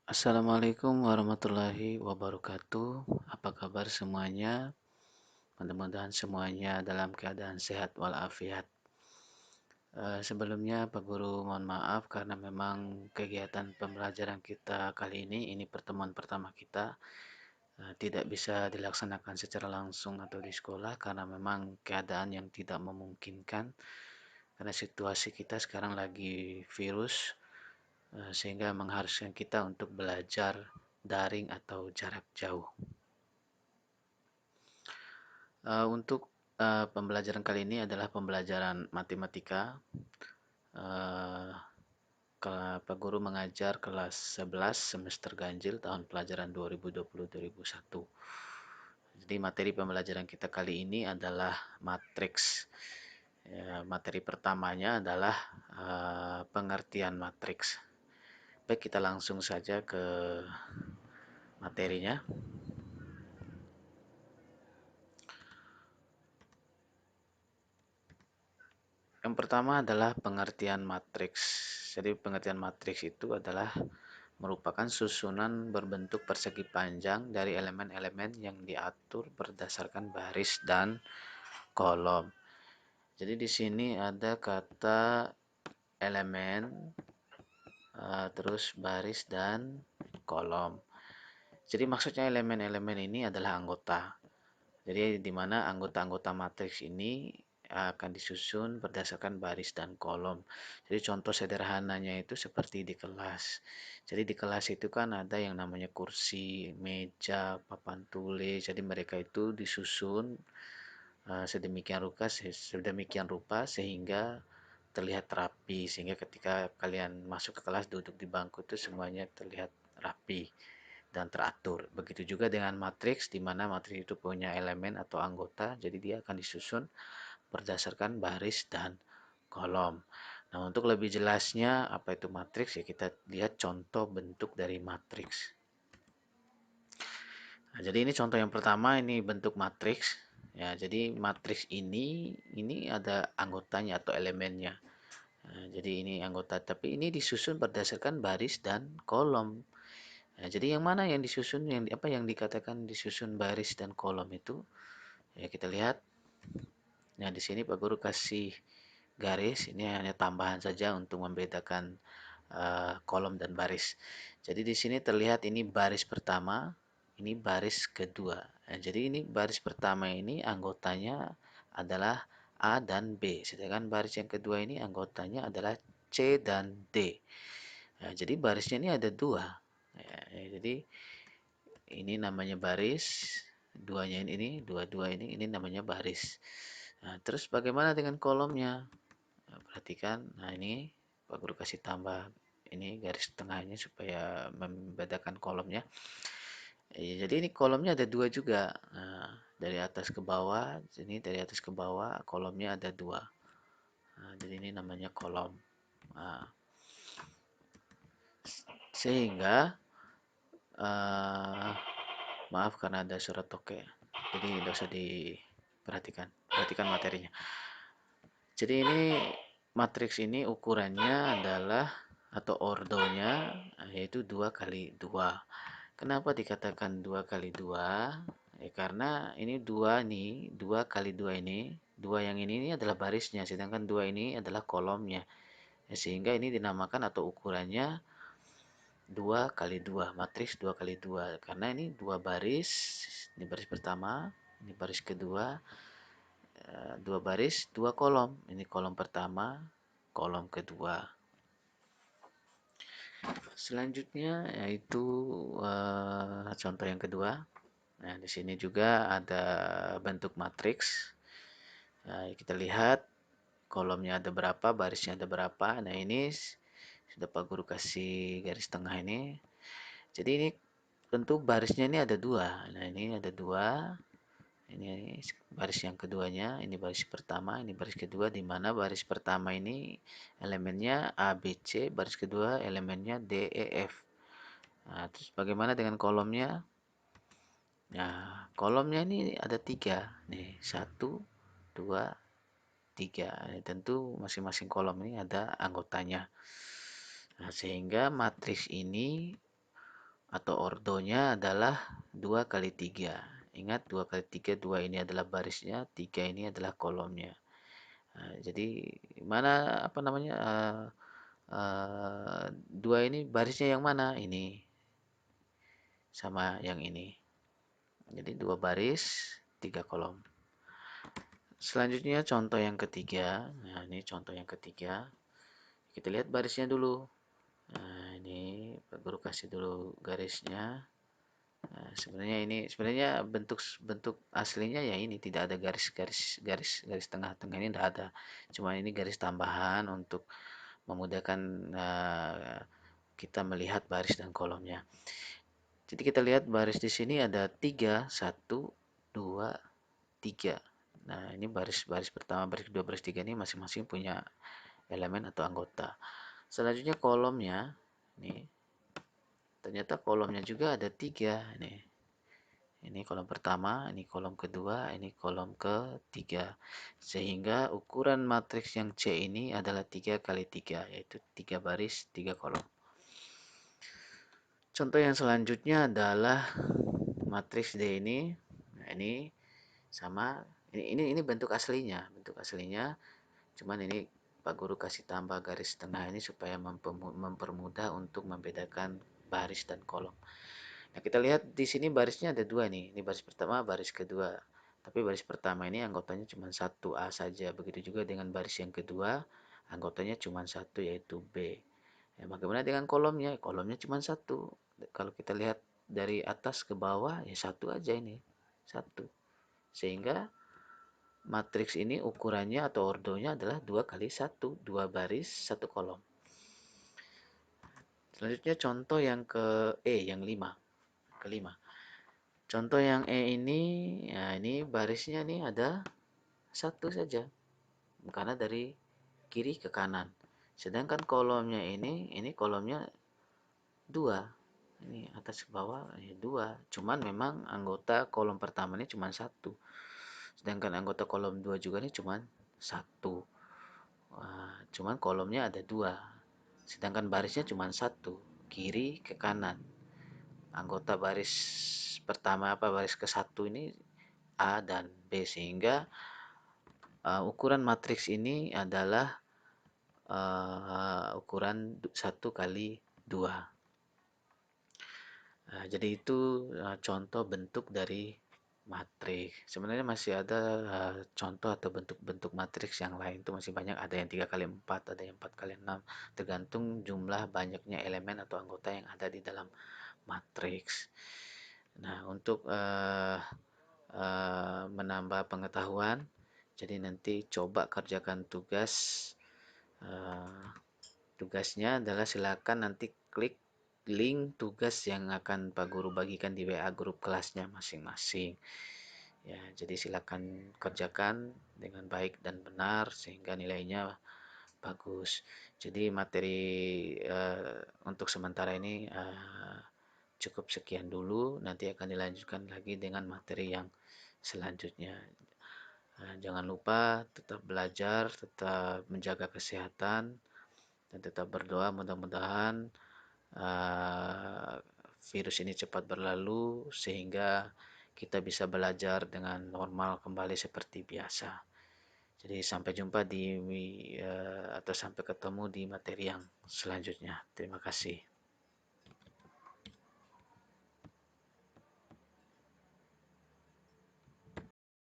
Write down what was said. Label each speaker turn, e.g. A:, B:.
A: Assalamualaikum warahmatullahi wabarakatuh. Apa kabar semuanya? Mudah-mudahan semuanya dalam keadaan sehat walafiat. Sebelumnya Pak Guru mohon maaf karena memang kegiatan pembelajaran kita kali ini pertemuan pertama kita tidak bisa dilaksanakan secara langsung atau di sekolah karena memang keadaan yang tidak memungkinkan karena situasi kita sekarang lagi virus sehingga mengharuskan kita untuk belajar daring atau jarak jauh. Untuk pembelajaran kali ini adalah pembelajaran matematika. Uh, Pak Guru mengajar kelas 11 semester ganjil tahun pelajaran 2020-2021. Jadi materi pembelajaran kita kali ini adalah matriks. Ya, materi pertamanya adalah pengertian matriks. Baik, kita langsung saja ke materinya. Yang pertama adalah pengertian matriks. Jadi pengertian matriks itu adalah merupakan susunan berbentuk persegi panjang dari elemen-elemen yang diatur berdasarkan baris dan kolom. Jadi di sini ada kata elemen, terus baris dan kolom. Jadi maksudnya elemen-elemen ini adalah anggota. Jadi di mana anggota-anggota matriks ini akan disusun berdasarkan baris dan kolom. Jadi contoh sederhananya itu seperti di kelas. Jadi di kelas itu kan ada yang namanya kursi, meja, papan tulis. Jadi mereka itu disusun sedemikian rupa sehingga terlihat rapi. Sehingga ketika kalian masuk ke kelas duduk di bangku itu semuanya terlihat rapi dan teratur. Begitu juga dengan matriks, di mana matriks itu punya elemen atau anggota, jadi dia akan disusun berdasarkan baris dan kolom. Nah, untuk lebih jelasnya apa itu matriks ya kita lihat contoh bentuk dari matriks. Nah, jadi ini contoh yang pertama, ini bentuk matriks. Ya, jadi matriks ini ada anggotanya atau elemennya. Nah, jadi ini anggota, tapi ini disusun berdasarkan baris dan kolom. Nah, jadi yang mana yang disusun, yang apa yang dikatakan disusun baris dan kolom itu? Ya kita lihat. Nah, di sini Pak Guru kasih garis, ini hanya tambahan saja untuk membedakan kolom dan baris. Jadi di sini terlihat ini baris pertama, ini baris kedua. Nah, jadi ini baris pertama ini anggotanya adalah A dan B, sedangkan baris yang kedua ini anggotanya adalah C dan D. Nah, jadi barisnya ini ada dua. Ya, jadi ini namanya baris, duanya ini, dua-dua ini namanya baris. Nah, terus bagaimana dengan kolomnya? Nah, perhatikan, nah ini Pak Guru kasih tambah ini garis tengahnya supaya membedakan kolomnya. Jadi ini kolomnya ada dua juga. Nah, dari atas ke bawah, ini dari atas ke bawah kolomnya ada dua. Nah, jadi ini namanya kolom. Nah, sehingga uh, maaf karena ada surat toke, jadi tidak usah diperhatikan. Perhatikan materinya. Jadi ini matriks ini ukurannya adalah atau ordonya yaitu 2 kali 2. Kenapa dikatakan 2 kali 2? Ya, karena ini 2 nih, 2 kali 2 ini, 2 yang ini adalah barisnya, sedangkan 2 ini adalah kolomnya. Ya, sehingga ini dinamakan atau ukurannya 2 kali 2, matriks 2 kali 2. Karena ini dua baris, ini baris pertama, ini baris kedua, dua baris, dua kolom. Ini kolom pertama, kolom kedua. Selanjutnya yaitu contoh yang kedua. Nah, di sini juga ada bentuk matriks. Nah, kita lihat kolomnya ada berapa, barisnya ada berapa. Nah, ini sudah Pak Guru kasih garis tengah ini. Jadi ini tentu barisnya ini ada dua. Nah, ini ada dua. Ini baris yang keduanya, ini baris pertama, ini baris kedua, di mana baris pertama ini elemennya A, B, C, baris kedua elemennya D, E, F. Nah, terus bagaimana dengan kolomnya? Nah, kolomnya ini ada tiga. Nih, satu, dua, tiga. Tentu masing-masing kolom ini ada anggotanya. Nah, sehingga matriks ini atau ordonya adalah 2 kali 3. Ingat 2 kali 3, 2 ini adalah barisnya, 3 ini adalah kolomnya. Jadi mana apa namanya 2 ini barisnya yang mana? Ini sama yang ini. Jadi 2 baris, 3 kolom. Selanjutnya contoh yang ketiga. Nah, ini contoh yang ketiga. Kita lihat barisnya dulu. Nah, ini Pak Guru kasih dulu garisnya. Nah, sebenarnya bentuk bentuk aslinya ya ini tidak ada garis tengah-tengah ini tidak ada. Cuma ini garis tambahan untuk memudahkan kita melihat baris dan kolomnya. Jadi kita lihat baris di sini ada 3, 1, 2, 3. Nah, ini baris pertama, baris kedua, baris tiga ini masing-masing punya elemen atau anggota. Selanjutnya kolomnya, nih ternyata kolomnya juga ada 3. Ini kolom pertama, ini kolom kedua, ini kolom ketiga. Sehingga ukuran matriks yang C ini adalah 3 kali 3, yaitu 3 baris, 3 kolom. Contoh yang selanjutnya adalah matriks D ini. Nah, ini sama, ini bentuk aslinya. Bentuk aslinya, cuman ini Pak Guru kasih tambah garis tengah ini supaya mempermudah untuk membedakan baris dan kolom. Nah, kita lihat di sini barisnya ada 2 nih. Ini baris pertama, baris kedua. Tapi baris pertama ini anggotanya cuma 1A saja. Begitu juga dengan baris yang kedua, anggotanya cuma 1 yaitu B. Ya, bagaimana dengan kolomnya? Kolomnya cuma 1. Kalau kita lihat dari atas ke bawah, ya 1 aja ini. 1. Sehingga matriks ini ukurannya atau ordonya adalah 2 kali 1. 2 baris, 1 kolom. Selanjutnya contoh yang ke yang kelima. Contoh yang ini, ya ini barisnya nih ada 1 saja. Karena dari kiri ke kanan. Sedangkan kolomnya ini kolomnya 2. Ini atas ke bawah ya 2. Cuman memang anggota kolom pertama ini cuma 1. Sedangkan anggota kolom 2 juga ini cuma 1. Cuman kolomnya ada 2. Sedangkan barisnya cuma 1. Kiri ke kanan. Anggota baris pertama baris ke 1 ini A dan B, sehingga ukuran matriks ini adalah ukuran 1 kali 2. Jadi itu contoh bentuk dari matriks. Sebenarnya masih ada contoh atau bentuk-bentuk matriks yang lain, itu masih banyak, ada yang 3 kali 4, ada yang 4 kali 6, tergantung jumlah banyaknya elemen atau anggota yang ada di dalam matriks. Nah, untuk menambah pengetahuan, jadi nanti coba kerjakan tugasnya adalah silakan nanti klik link tugas yang akan Pak Guru bagikan di WA grup kelasnya masing-masing. Ya, jadi silakan kerjakan dengan baik dan benar sehingga nilainya bagus. Jadi materi untuk sementara ini cukup sekian dulu, nanti akan dilanjutkan lagi dengan materi yang selanjutnya. Jangan lupa tetap belajar, tetap menjaga kesehatan, dan tetap berdoa mudah-mudahan virus ini cepat berlalu sehingga kita bisa belajar dengan normal kembali seperti biasa. Jadi sampai jumpa atau sampai ketemu di materi yang selanjutnya. Terima kasih.